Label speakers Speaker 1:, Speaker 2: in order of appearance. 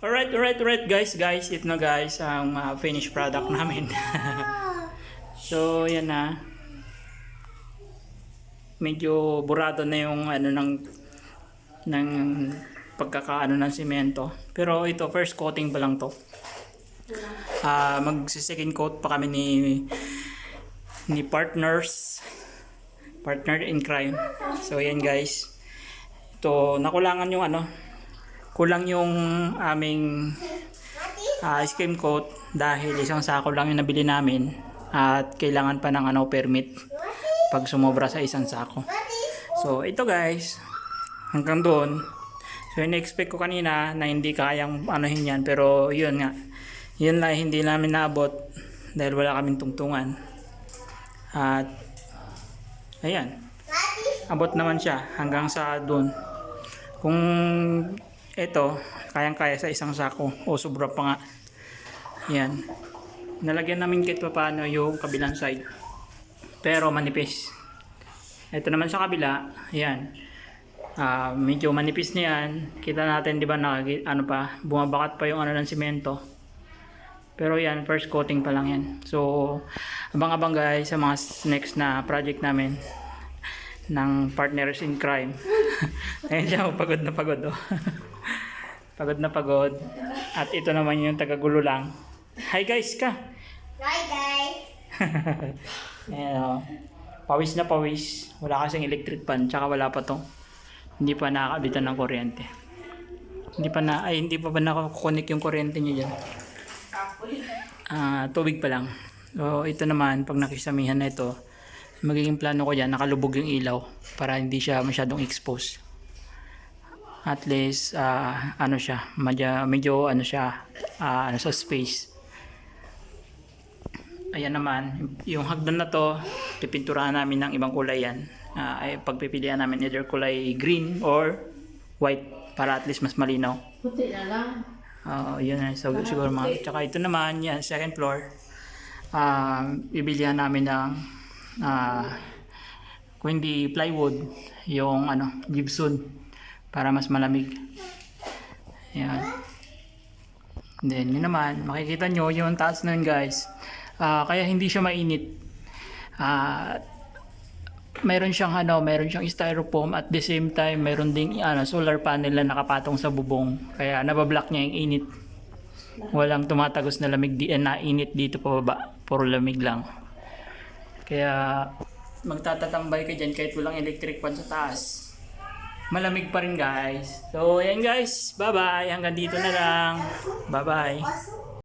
Speaker 1: Alright guys, ito na guys ang finished product namin. So, yan na. Medyo burado na yung ano ng pagkakaano ng semento. Pero ito, first coating pa lang to. Magsi-second coat pa kami ni partner in crime. So, yan guys. Ito, nakulangan yung kulang yung aming skim coat dahil isang sako lang yung nabili namin at kailangan pa ng permit pag sumobra sa isang sako. So ito guys, hanggang doon. So in-expect ko kanina na hindi kayang anuhin yan, pero yun nga, yun lang hindi namin naabot dahil wala kaming tungtungan. At ayan, abot naman siya hanggang sa doon. Kung ito, kayang-kaya sa isang sako o sobra pa nga. Yan. Nalagyan namin kahit pa paano yung kabilang side. Pero manipis. Ito naman sa kabila, yan. Medyo manipis na yan. Kita natin, di ba, bumabakat pa yung ng semento. Pero yan, first coating pa lang yan. So, abang-abang guys sa mga next na project namin ng partners in crime. Ayan siya, pagod na pagod. Oh. Pagod na pagod. At ito naman yung tagagulo lang. Hi guys ka!
Speaker 2: Hi guys!
Speaker 1: Ayan o. Pawis na pawis. Wala kasing electric fan. Tsaka wala pa to. Hindi pa nakakabitan ng kuryente. Hindi pa ba nakakunik yung kuryente nyo dyan. Tubig pa lang. So ito naman, pag nakisamihan na ito, magiging plano ko dyan, nakalubog yung ilaw para hindi siya masyadong expose. At least medyo sa space. Ayan naman, yung hagdan na to, pipinturahan namin ng ibang kulay yan. Ay pagpipilian namin either kulay green or white para at least mas malinaw.
Speaker 2: Puti na lang.
Speaker 1: Yun na, so, siguro mga. Tsaka ito naman, yan, second floor. Bibilihan namin ng kung hindi plywood, yung gypsum para mas malamig. Yan. Then yun naman, makikita nyo yung taas na yun guys. Kaya hindi siya mainit. Meron siyang styrofoam at the same time meron ding solar panel na nakapatong sa bubong. Kaya nabablock niya yung init. Walang tumatagos na lamig na init dito pababa. Puro lamig lang. Kaya magtatatambay ka dyan kahit walang electric fan sa taas. Malamig pa rin guys. So ayan guys, bye bye, hanggang dito na lang. Bye bye.